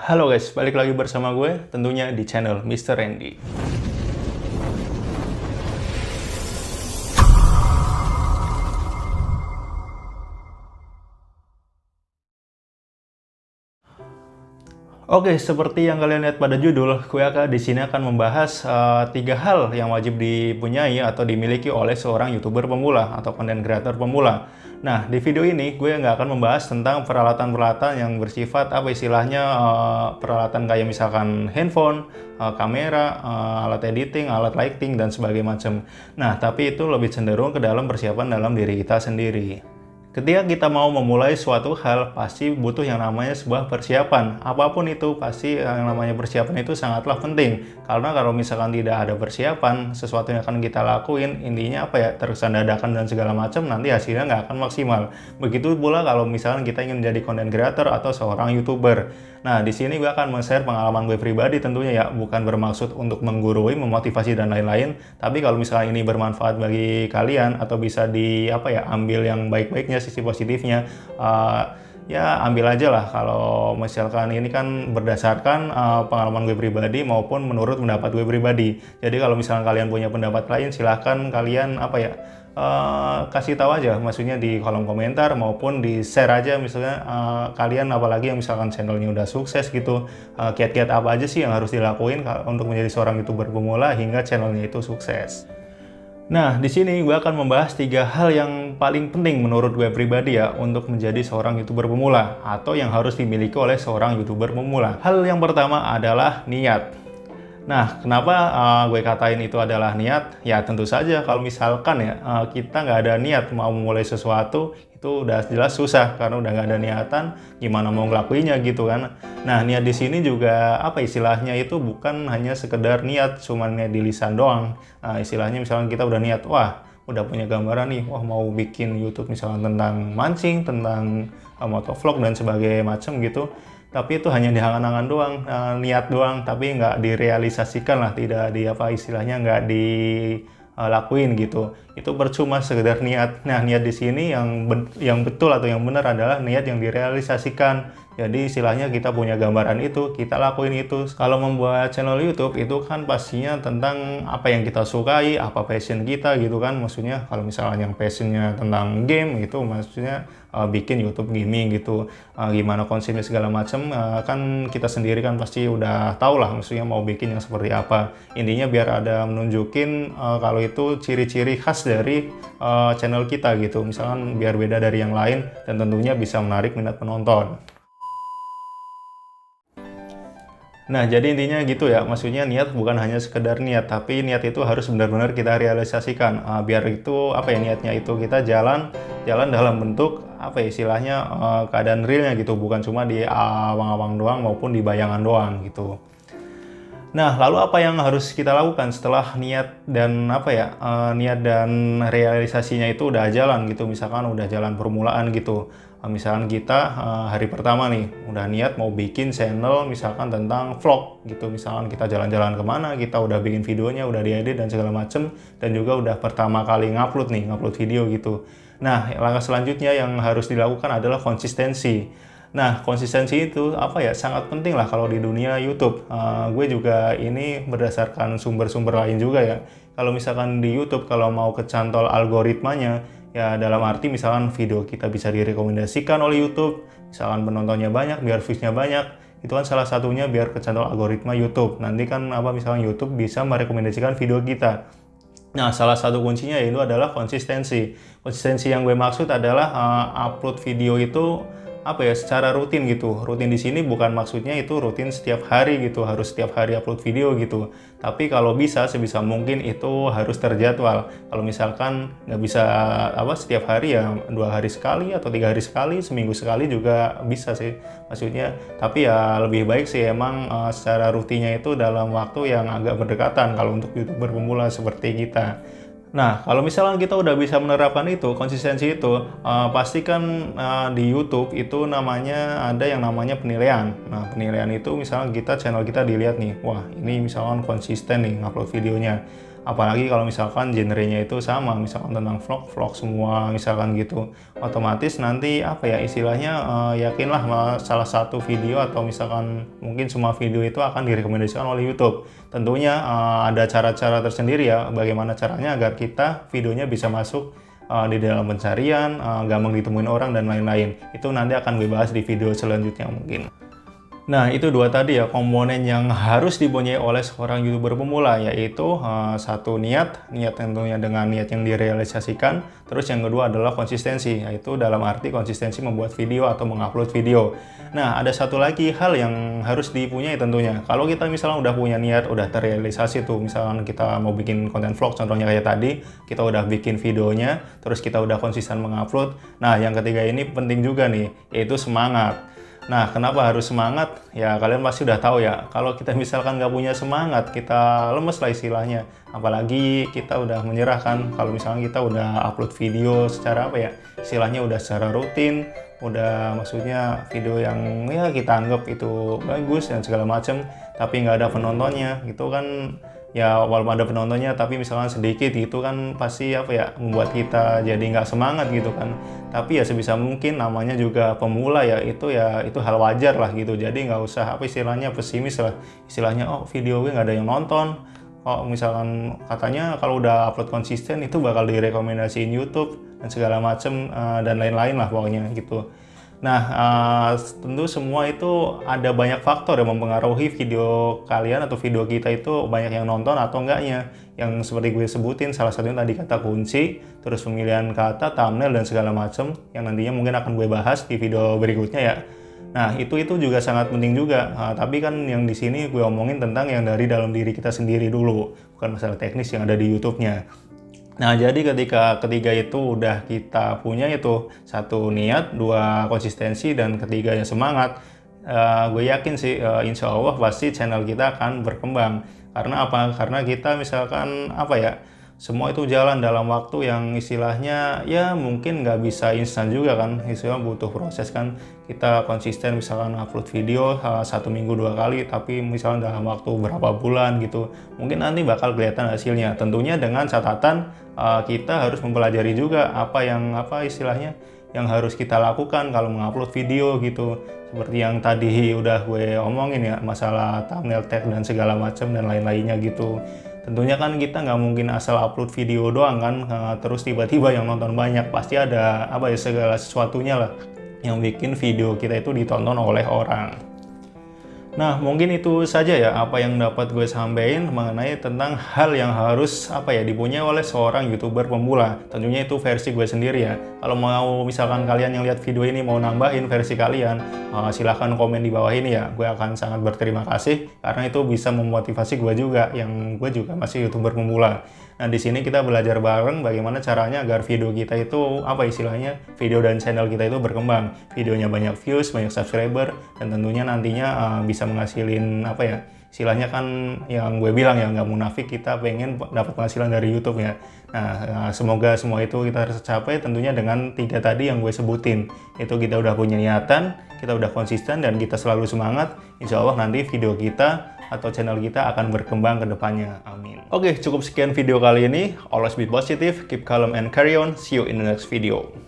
Halo guys, balik lagi bersama gue tentunya di channel Mr. Randy. Oke, seperti yang kalian lihat pada judul, gue di sini akan membahas 3 hal yang wajib dipunyai atau dimiliki oleh seorang YouTuber pemula atau content creator pemula. Nah, di video ini gue nggak akan membahas tentang peralatan-peralatan yang bersifat apa istilahnya peralatan kayak misalkan handphone, kamera, alat editing, alat lighting dan sebagainya macam. Nah, tapi itu lebih cenderung ke dalam persiapan dalam diri kita sendiri. Ketika kita mau memulai suatu hal, pasti butuh yang namanya sebuah persiapan. Apapun itu, pasti yang namanya persiapan itu sangatlah penting. Karena kalau misalkan tidak ada persiapan, sesuatu yang akan kita lakuin, intinya apa ya, terkesan dadakan dan segala macam, nanti hasilnya nggak akan maksimal. Begitu pula kalau misalkan kita ingin menjadi content creator atau seorang YouTuber. Nah, di sini gue akan men-share pengalaman gue pribadi tentunya ya, bukan bermaksud untuk menggurui, memotivasi dan lain-lain. Tapi kalau misalnya ini bermanfaat bagi kalian atau bisa ambil yang baik-baiknya, sisi positifnya, ya ambil aja lah. Kalau misalkan ini kan berdasarkan pengalaman gue pribadi maupun menurut pendapat gue pribadi. Jadi kalau misalkan kalian punya pendapat lain, silahkan kalian kasih tahu aja, maksudnya di kolom komentar maupun di share aja misalnya kalian, apalagi yang misalkan channelnya udah sukses gitu, kiat-kiat apa aja sih yang harus dilakuin untuk menjadi seorang YouTuber pemula hingga channelnya itu sukses. Nah, di sini gue akan membahas 3 hal yang paling penting menurut gue pribadi ya untuk menjadi seorang YouTuber pemula atau yang harus dimiliki oleh seorang YouTuber pemula. Hal yang pertama adalah niat. Nah, kenapa gue katain itu adalah niat? Ya tentu saja kalau misalkan ya kita nggak ada niat mau memulai sesuatu, itu udah jelas susah karena udah nggak ada niatan, gimana mau ngelakuinnya gitu kan. Nah, niat di sini juga istilahnya itu bukan hanya sekedar niat, cuman niat di lisan doang. Istilahnya misalkan kita udah niat, wah udah punya gambaran nih, wah mau bikin YouTube misalkan tentang mancing, tentang motovlog dan sebagainya macam gitu. Tapi itu hanya di angan-angan doang, niat doang, tapi nggak direalisasikan lah, tidak istilahnya nggak dilakuin gitu. Itu percuma sekedar niat. Nah, niat di sini yang betul atau yang benar adalah niat yang direalisasikan. Jadi istilahnya kita punya gambaran itu, kita lakuin itu. Kalau membuat channel YouTube itu kan pastinya tentang apa yang kita sukai, apa passion kita gitu kan. Maksudnya kalau misalnya yang passionnya tentang game gitu, maksudnya bikin YouTube gaming gitu. Gimana konsepnya segala macam, kan kita sendiri kan pasti udah tahu lah maksudnya mau bikin yang seperti apa. Intinya biar ada menunjukin kalau itu ciri-ciri khas dari channel kita gitu. Misalkan biar beda dari yang lain dan tentunya bisa menarik minat penonton. Nah, jadi intinya gitu ya, maksudnya niat bukan hanya sekedar niat, tapi niat itu harus benar-benar kita realisasikan. Biar itu niatnya itu kita jalan dalam bentuk istilahnya keadaan realnya gitu, bukan cuma di awang-awang doang maupun di bayangan doang gitu. Nah, lalu apa yang harus kita lakukan setelah niat dan niat dan realisasinya itu udah jalan gitu, misalkan udah jalan permulaan gitu. Misalkan kita hari pertama nih udah niat mau bikin channel misalkan tentang vlog gitu, misalkan kita jalan-jalan kemana, kita udah bikin videonya, udah diedit dan segala macem, dan juga udah pertama kali ngupload video gitu. Nah, langkah selanjutnya yang harus dilakukan adalah konsistensi. Nah, konsistensi itu sangat penting lah kalau di dunia YouTube. Gue juga ini berdasarkan sumber-sumber lain juga ya. Kalau misalkan di YouTube, kalau mau kecantol algoritmanya, ya dalam arti misalkan video kita bisa direkomendasikan oleh YouTube, misalkan penontonnya banyak, biar views-nya banyak, itu kan salah satunya biar kecantol algoritma YouTube. Nanti kan misalkan YouTube bisa merekomendasikan video kita. Nah, salah satu kuncinya yaitu adalah konsistensi. Konsistensi yang gue maksud adalah upload video itu secara rutin gitu. Rutin di sini bukan maksudnya itu rutin setiap hari gitu, harus setiap hari upload video gitu. Tapi kalau bisa sebisa mungkin itu harus terjadwal. Kalau misalkan nggak bisa setiap hari ya 2 hari sekali atau 3 hari sekali, seminggu sekali juga bisa sih maksudnya. Tapi ya lebih baik sih emang secara rutinnya itu dalam waktu yang agak berdekatan kalau untuk YouTuber pemula seperti kita. Nah, kalau misalnya kita udah bisa menerapkan itu, konsistensi itu, pastikan di YouTube itu ada yang namanya penilaian. Nah, penilaian itu misalnya channel kita dilihat nih, wah ini misalkan konsisten nih ngupload videonya. Apalagi kalau misalkan genrenya itu sama, misalkan tentang vlog semua misalkan gitu. Otomatis nanti apa ya istilahnya, yakinlah salah satu video atau misalkan mungkin semua video itu akan direkomendasikan oleh YouTube. Tentunya ada cara-cara tersendiri ya bagaimana caranya agar kita videonya bisa masuk di dalam pencarian, gampang ditemuin orang dan lain-lain. Itu nanti akan gue bahas di video selanjutnya mungkin. Nah, itu dua tadi ya komponen yang harus dipunyai oleh seorang YouTuber pemula, yaitu satu niat tentunya dengan niat yang direalisasikan. Terus yang kedua adalah konsistensi, yaitu dalam arti konsistensi membuat video atau mengupload video. Nah, ada satu lagi hal yang harus dipunyai tentunya. Kalau kita misalnya udah punya niat, udah terrealisasi tuh, misalkan kita mau bikin konten vlog, contohnya kayak tadi, kita udah bikin videonya, terus kita udah konsisten mengupload. Nah, yang ketiga ini penting juga nih, yaitu semangat. Nah, kenapa harus semangat? Ya, kalian pasti udah tahu ya, kalau kita misalkan nggak punya semangat, kita lemes lah istilahnya. Apalagi kita udah menyerah kan, kalau misalnya kita udah upload video secara apa ya, istilahnya udah secara rutin, udah maksudnya video yang ya kita anggap itu bagus dan segala macam, tapi nggak ada penontonnya, gitu kan. Ya walaupun ada penontonnya tapi misalkan sedikit gitu kan pasti apa ya membuat kita jadi nggak semangat gitu kan. Tapi ya sebisa mungkin namanya juga pemula ya itu hal wajar lah gitu. Jadi nggak usah apa istilahnya pesimis lah, istilahnya oh video gue nggak ada yang nonton, oh misalkan katanya kalau udah upload konsisten itu bakal direkomendasiin YouTube dan segala macem dan lain-lain lah pokoknya gitu. Nah, tentu semua itu ada banyak faktor yang mempengaruhi video kalian atau video kita itu banyak yang nonton atau enggaknya. Yang seperti gue sebutin, salah satunya tadi kata kunci, terus pemilihan kata, thumbnail, dan segala macam yang nantinya mungkin akan gue bahas di video berikutnya ya. Nah, itu juga sangat penting juga. Tapi kan yang di sini gue omongin tentang yang dari dalam diri kita sendiri dulu, bukan masalah teknis yang ada di YouTube-nya. Nah, jadi ketika ketiga itu udah kita punya itu satu niat, dua konsistensi, dan ketiganya semangat, gue yakin sih insya Allah pasti channel kita akan berkembang. Karena apa? Karena kita misalkan apa ya, semua itu jalan dalam waktu yang istilahnya ya mungkin nggak bisa instan juga kan, istilahnya butuh proses kan. Kita konsisten misalkan upload video 1 minggu 2 kali, tapi misalnya dalam waktu berapa bulan gitu, mungkin nanti bakal kelihatan hasilnya. Tentunya dengan catatan kita harus mempelajari juga apa istilahnya yang harus kita lakukan kalau mengupload video gitu. Seperti yang tadi udah gue omongin ya, masalah thumbnail, tag, dan segala macam dan lain-lainnya gitu. Tentunya kan kita nggak mungkin asal upload video doang kan, terus tiba-tiba yang nonton banyak. Pasti ada apa ya segala sesuatunya lah yang bikin video kita itu ditonton oleh orang. Nah, mungkin itu saja ya apa yang dapat gue sampaikan mengenai tentang hal yang harus apa ya dipunyai oleh seorang YouTuber pemula. Tentunya itu versi gue sendiri ya. Kalau mau misalkan kalian yang lihat video ini mau nambahin versi kalian, silahkan komen di bawah ini ya. Gue akan sangat berterima kasih karena itu bisa memotivasi gue juga yang gue juga masih YouTuber pemula. Nah, di sini kita belajar bareng bagaimana caranya agar video kita itu apa istilahnya, video dan channel kita itu berkembang. Videonya banyak views, banyak subscriber, dan tentunya nantinya bisa menghasilin apa ya, istilahnya kan yang gue bilang ya nggak munafik, kita pengen dapat penghasilan dari YouTube ya. Nah, semoga semua itu kita tercapai tentunya dengan 3 tadi yang gue sebutin. Itu kita udah punya niatan, kita udah konsisten, dan kita selalu semangat. Insya Allah nanti video kita atau channel kita akan berkembang ke depannya. Amin. Oke, cukup sekian video kali ini. Always be positive, keep calm and carry on. See you in the next video.